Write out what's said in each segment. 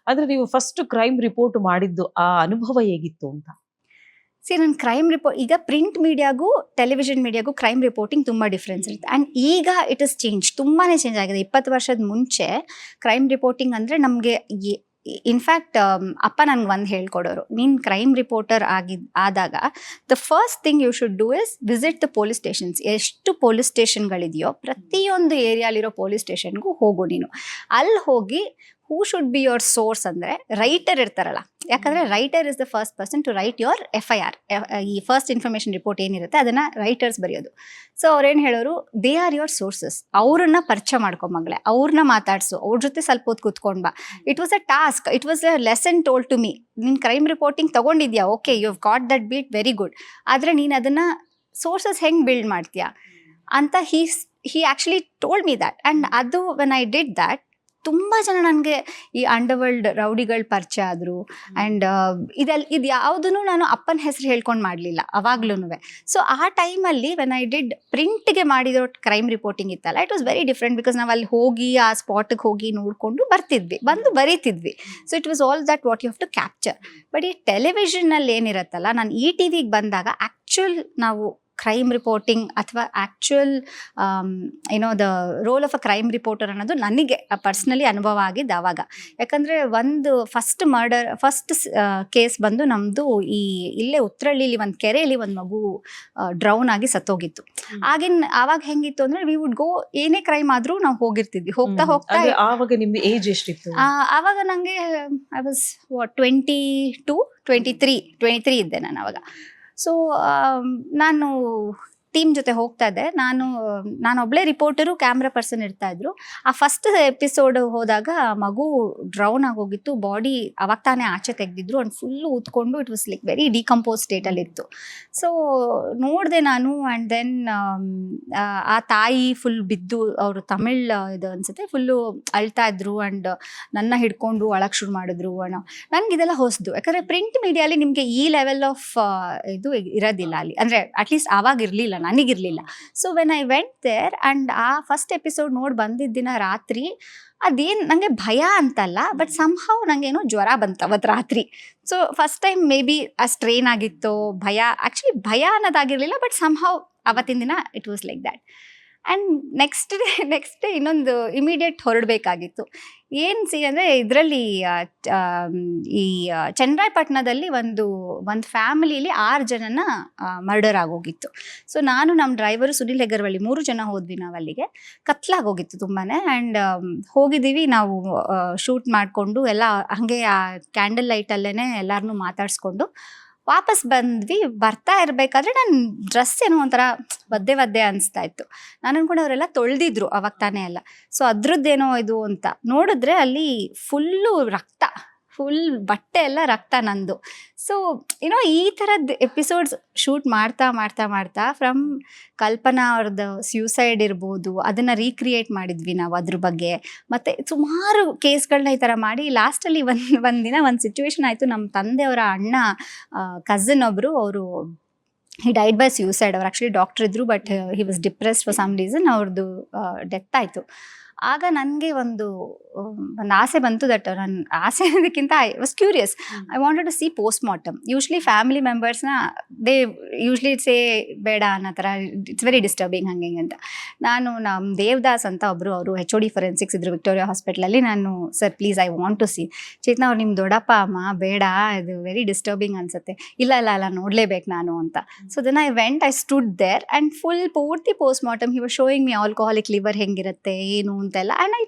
ಅಂದ್ರೆ ನೀವು first crime report ಮಾಡಿದ್ದು ಆ ಅನುಭವ ಹೇಗಿತ್ತು ಅಂತ? ನಾನು ಕ್ರೈಮ್ ರಿಪೋರ್ಟ್, ಈಗ ಪ್ರಿಂಟ್ ಮೀಡಿಯಾಗೂ ಟೆಲಿವಿಷನ್ ಮೀಡಿಯಾಗೂ ಕ್ರೈಮ್ ರಿಪೋರ್ಟಿಂಗ್ ತುಂಬ ಡಿಫ್ರೆನ್ಸ್ ಇರುತ್ತೆ. ಆ್ಯಂಡ್ ಈಗ ಇಟ್ ಇಸ್ ಚೇಂಜ್, ತುಂಬಾ ಚೇಂಜ್ ಆಗಿದೆ. 20 ವರ್ಷದ ಮುಂಚೆ ಕ್ರೈಮ್ ರಿಪೋರ್ಟಿಂಗ್ ಅಂದರೆ ನಮಗೆ ಇನ್ಫ್ಯಾಕ್ಟ್ ಅಪ್ಪ ನನಗೆ ಒಂದು ಹೇಳ್ಕೊಡೋರು, ನೀನು ಕ್ರೈಮ್ ರಿಪೋರ್ಟರ್ ಆದಾಗ the first thing you should do is visit the police stations. ಎಷ್ಟು ಪೊಲೀಸ್ ಸ್ಟೇಷನ್ಗಳಿದೆಯೋ ಪ್ರತಿಯೊಂದು ಏರಿಯಾಲಿರೋ ಪೊಲೀಸ್ ಸ್ಟೇಷನ್ಗೂ ಹೋಗು ನೀನು. ಅಲ್ಲಿ ಹೋಗಿ who should be your source ಅಂದರೆ ರೈಟರ್ ಇರ್ತಾರಲ್ಲ, ಯಾಕಂದರೆ writer is the first person to write your FIR. ಈ ಫಸ್ಟ್ ಇನ್ಫಾರ್ಮೇಷನ್ ರಿಪೋರ್ಟ್ ಏನಿರುತ್ತೆ ಅದನ್ನು ರೈಟರ್ಸ್ ಬರೆಯೋದು. ಸೊ ಅವ್ರೇನು ಹೇಳೋರು, ದೇ ಆರ್ ಯೋರ್ ಸೋರ್ಸಸ್. ಅವ್ರನ್ನ ಪರಿಚಯ ಮಾಡ್ಕೊ ಮಗಳೇ, ಅವ್ರನ್ನ ಮಾತಾಡ್ಸು, ಅವ್ರ ಜೊತೆ ಸ್ವಲ್ಪ ಹೊತ್ತು ಕೂತ್ಕೊಂಡು ಬಾ. It was a task, it was a lesson told to me. ನೀನು ಕ್ರೈಮ್ ರಿಪೋರ್ಟಿಂಗ್ ತೊಗೊಂಡಿದ್ಯಾ, okay, you have got that beat, very good. ಆದರೆ ನೀನು ಅದನ್ನು ಸೋರ್ಸಸ್ ಹೆಂಗೆ ಬಿಲ್ಡ್ ಮಾಡ್ತೀಯಾ ಅಂತ he actually told me that. And ಅದು ವೆನ್ ಐ ಡಿಡ್ ದ್ಯಾಟ್, ತುಂಬ ಜನ ನನಗೆ ಈ ಅಂಡರ್ವರ್ಲ್ಡ್ ರೌಡಿಗಳು ಪರಿಚಯ ಆದರು. ಆ್ಯಂಡ್ ಇದು ಯಾವುದೂ ನಾನು ಅಪ್ಪನ ಹೆಸರು ಹೇಳ್ಕೊಂಡು ಮಾಡಲಿಲ್ಲ ಅವಾಗ್ಲೂ. ಸೊ ಆ ಟೈಮಲ್ಲಿ ವೆನ್ ಐ ಡಿಡ್ ಪ್ರಿಂಟ್ಗೆ ಮಾಡಿರೋ ಕ್ರೈಮ್ ರಿಪೋರ್ಟಿಂಗ್ ಇತ್ತಲ್ಲ, it was very different. Because ನಾವು ಅಲ್ಲಿ ಹೋಗಿ ಆ ಸ್ಪಾಟಿಗೆ ಹೋಗಿ ನೋಡಿಕೊಂಡು ಬಂದು ಬರೀತಿದ್ವಿ. So it was all that what you have to capture. But ಈ ಟೆಲಿವಿಷನ್ನಲ್ಲಿ ಏನಿರುತ್ತಲ್ಲ, ನಾನು ಈ TVಗೆ ಬಂದಾಗ ಆ್ಯಕ್ಚುಲ್ ನಾವು ಕ್ರೈಮ್ ರಿಪೋರ್ಟಿಂಗ್ ಅಥವಾ actual the role of a crime reporter ಅನ್ನೋದು ನನಗೆ ಪರ್ಸ್ನಲಿ ಅನುಭವ ಆಗಿದ್ದು ಆವಾಗ. ಯಾಕಂದರೆ ಒಂದು ಫಸ್ಟ್ ಕೇಸ್ ಬಂದು ನಮ್ಮದು ಇಲ್ಲೇ ಉತ್ರಳ್ಳಿಲಿ ಒಂದು ಕೆರೆಯಲ್ಲಿ ಒಂದು ಮಗು ಡ್ರೌನ್ ಆಗಿ ಸತ್ತೋಗಿತ್ತು. ಆವಾಗ ಹೆಂಗಿತ್ತು ಅಂದರೆ, ವಿ ವುಡ್ ಗೋ, ಏನೇ ಕ್ರೈಮ್ ಆದರೂ ನಾವು ಹೋಗಿರ್ತಿದ್ವಿ. ಹೋಗ್ತಾ ಆವಾಗ ನಿಮ್ದು ಏಜ್ ಎಷ್ಟಿತ್ತು? ಆವಾಗ ನನಗೆ ಐ ವಾಸ್ 23 ಇದ್ದೆ ನಾನು ಆವಾಗ. ಸೊ ನಾನು ಟೀಮ್ ಜೊತೆ ಹೋಗ್ತಾ ಇದ್ದೆ. ನಾನು ಒಬ್ಬಳೇ ರಿಪೋರ್ಟರು, ಕ್ಯಾಮ್ರಾ ಪರ್ಸನ್ ಇರ್ತಾಯಿದ್ರು. ಆ ಫಸ್ಟ್ ಎಪಿಸೋಡ್ ಹೋದಾಗ ಮಗು ಡ್ರೌನ್ ಆಗೋಗಿತ್ತು. ಬಾಡಿ ಅವಾಗ ತಾನೇ ಆಚೆ ತೆಗೆದಿದ್ರು. ಆ್ಯಂಡ್ ಫುಲ್ಲು ಊದ್ಕೊಂಡು it was like very decompose ಸ್ಟೇಟಲ್ಲಿತ್ತು. ಸೊ ನೋಡಿದೆ ನಾನು. ಆ್ಯಂಡ್ ದೆನ್ ಆ ತಾಯಿ ಫುಲ್ ಬಿದ್ದು, ಅವರು ತಮಿಳ್ ಇದು ಅನಿಸುತ್ತೆ, ಫುಲ್ಲು ಅಳ್ತಾ ಇದ್ರು. ಆ್ಯಂಡ್ ನನ್ನ ಹಿಡ್ಕೊಂಡು ಅಳಕ್ಕೆ ಶುರು ಮಾಡಿದ್ರು. ನನಗೆ ಇದೆಲ್ಲ ಹೊಸದು, ಯಾಕಂದರೆ ಪ್ರಿಂಟ್ ಮೀಡಿಯಾಲಿ ನಿಮಗೆ ಈ ಲೆವೆಲ್ ಆಫ್ ಇದು ಇರೋದಿಲ್ಲ ಅಲ್ಲಿ, ಅಂದರೆ ಅಟ್ಲೀಸ್ಟ್ ಆವಾಗ ಇರಲಿಲ್ಲ, ನನಗಿರಲಿಲ್ಲ. So when I went there and ಆ ಫಸ್ಟ್ ಎಪಿಸೋಡ್ ನೋಡಿ ಬಂದಿದ್ದ ದಿನ ರಾತ್ರಿ, ಅದೇನು ನನಗೆ ಭಯ ಅಂತಲ್ಲ, ಬಟ್ ಸಮ್ಹೌ ನನಗೇನೋ ಜ್ವರ ಬಂತು ಅವತ್ತು ರಾತ್ರಿ. So first time may be ಆ ಸ್ಟ್ರೇನ್ ಆಗಿತ್ತು, ಆ್ಯಕ್ಚುಲಿ ಭಯ ಅನ್ನೋದಾಗಿರಲಿಲ್ಲ, ಬಟ್ ಸಮ್ಹೌ ಅವತ್ತಿನ ದಿನ it was like that. And next day ಇನ್ನೊಂದು ಇಮಿಡಿಯೇಟ್ ಹೊರಡಬೇಕಾಗಿತ್ತು. ಏನು ಅಂದರೆ, ಇದರಲ್ಲಿ ಈ ಚನ್ನರಾಯಪಟ್ಟಣದಲ್ಲಿ ಒಂದು ಫ್ಯಾಮಿಲಿಯಲ್ಲಿ 6 ಜನನ ಮರ್ಡರ್ ಆಗೋಗಿತ್ತು. ಸೊ ನಾನು, ನಮ್ಮ ಡ್ರೈವರು ಸುನಿಲ್ ಹೆಗರ್ವಳ್ಳಿ 3 ಜನ ಹೋದ್ವಿ ನಾವು ಅಲ್ಲಿಗೆ. ಕತ್ಲಾಗೋಗಿತ್ತು ತುಂಬಾ. ಆ್ಯಂಡ್ ಹೋಗಿದ್ದೀವಿ ನಾವು ಶೂಟ್ ಮಾಡಿಕೊಂಡು ಎಲ್ಲ ಹಾಗೆ ಆ ಕ್ಯಾಂಡಲ್ ಲೈಟಲ್ಲೇ ಎಲ್ಲರನ್ನೂ ಮಾತಾಡಿಸ್ಕೊಂಡು ವಾಪಸ್ ಬಂದ್ವಿ. ಬರ್ತಾ ಇರಬೇಕಾದ್ರೆ ನನ್ನ ಡ್ರೆಸ್ ಏನೋ ಒಂಥರ ಒದ್ದೆ ಅನಿಸ್ತಾ ಇತ್ತು. ನಾನು ಅನ್ಕೊಂಡು ಅವರೆಲ್ಲ ತೊಳೆದಿದ್ರು ಅವಾಗ ತಾನೇ ಎಲ್ಲ. ಸೊ ಅದ್ರದ್ದೇನೋ ಇದು ಅಂತ ನೋಡಿದ್ರೆ ಅಲ್ಲಿ ಫುಲ್ಲು ರಕ್ತ, ಫುಲ್ ಬಟ್ಟೆ ಎಲ್ಲ ರಕ್ತ ನಂದು. ಸೊ ಈ ಥರದ್ದು ಎಪಿಸೋಡ್ಸ್ ಶೂಟ್ ಮಾಡ್ತಾ ಫ್ರಮ್ ಕಲ್ಪನಾ ಅವ್ರದ್ದು ಸ್ಯೂಸೈಡ್ ಇರ್ಬೋದು, ಅದನ್ನು ರೀಕ್ರಿಯೇಟ್ ಮಾಡಿದ್ವಿ ನಾವು ಅದ್ರ ಬಗ್ಗೆ. ಮತ್ತು ಸುಮಾರು ಕೇಸ್ಗಳನ್ನ ಈ ಥರ ಮಾಡಿ ಲಾಸ್ಟಲ್ಲಿ ಒಂದು ದಿನ ಒಂದು ಸಿಚುವೇಶನ್ ಆಯಿತು. ನಮ್ಮ ತಂದೆಯವರ ಅಣ್ಣ ಕಸಿನ್ ಒಬ್ಬರು, ಅವರು ಹಿ ಡೈಡ್ ಬೈ ಸ್ಯೂಸೈಡ್. ಅವ್ರು ಆ್ಯಕ್ಚುಲಿ ಡಾಕ್ಟರ್ ಇದ್ದರು, but he was depressed for some reason. ಅವ್ರದ್ದು ಡೆತ್ ಆಯಿತು. ಆಗ ನನಗೆ ಒಂದು ಆಸೆ ಬಂತು. ನನ್ನ ಆಸೆ ಅನ್ನೋದಕ್ಕಿಂತ I was curious. I wanted to see post mortem. Usually family ಮೆಂಬರ್ಸ್ನ ದೇ ಯೂಶ್ವಲಿ ಸೇ ಬೇಡ ಅನ್ನೋ ಥರ, ಇಟ್ಸ್ ವೆರಿ ಡಿಸ್ಟರ್ಬಿಂಗ್ ಹಂಗೆ ಅಂತ. ನಾನು ನಮ್ಮ ದೇವದಾಸ್ ಅಂತ ಒಬ್ಬರು, ಅವರು HOD ಫೊರೆನ್ಸಿಕ್ಸ್ ಇದ್ರು ವಿಕ್ಟೋರಿಯಾ ಹಾಸ್ಪಿಟ್ಲಲ್ಲಿ. ನಾನು, sir please I want to see. Chetana ಅವ್ರು, ನಿಮ್ಮ ದೊಡ್ಡಪ್ಪ ಅಮ್ಮ ಬೇಡ, ಇದು ವೆರಿ ಡಿಸ್ಟರ್ಬಿಂಗ್ ಅನಿಸುತ್ತೆ. ಇಲ್ಲ ನೋಡಲೇಬೇಕು ನಾನು ಅಂತ. So then I went, I stood there and full ಪೂರ್ತಿ post mortem he was showing me alcoholic liver ಹೆಂಗಿರುತ್ತೆ ಏನು ಅಂತೆಲ್ಲ. And I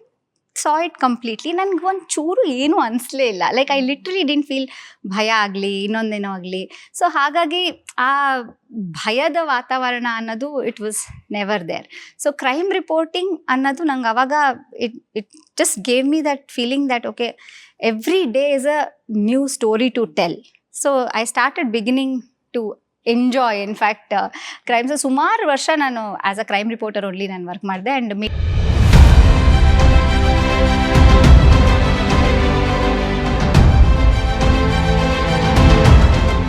saw it completely. ನನಗೆ ಒಂದು ಚೂರು ಏನೂ ಅನಿಸ್ಲೇ ಇಲ್ಲ. Like I literally didn't feel ಭಯ ಆಗಲಿ, ಇನ್ನೊಂದೇನೋ ಆಗಲಿ. ಸೊ ಹಾಗಾಗಿ ಆ ಭಯದ ವಾತಾವರಣ ಅನ್ನೋದು it was never there. So crime reporting ಅನ್ನೋದು ನಂಗೆ ಅವಾಗ it just gave me that feeling that okay, every day is a new story to tell. So I started beginning to enjoy in fact crimes. ಸುಮಾರು ವರ್ಷ ನಾನು as a crime reporter only ನಾನು work ಮಾಡಿದೆ. And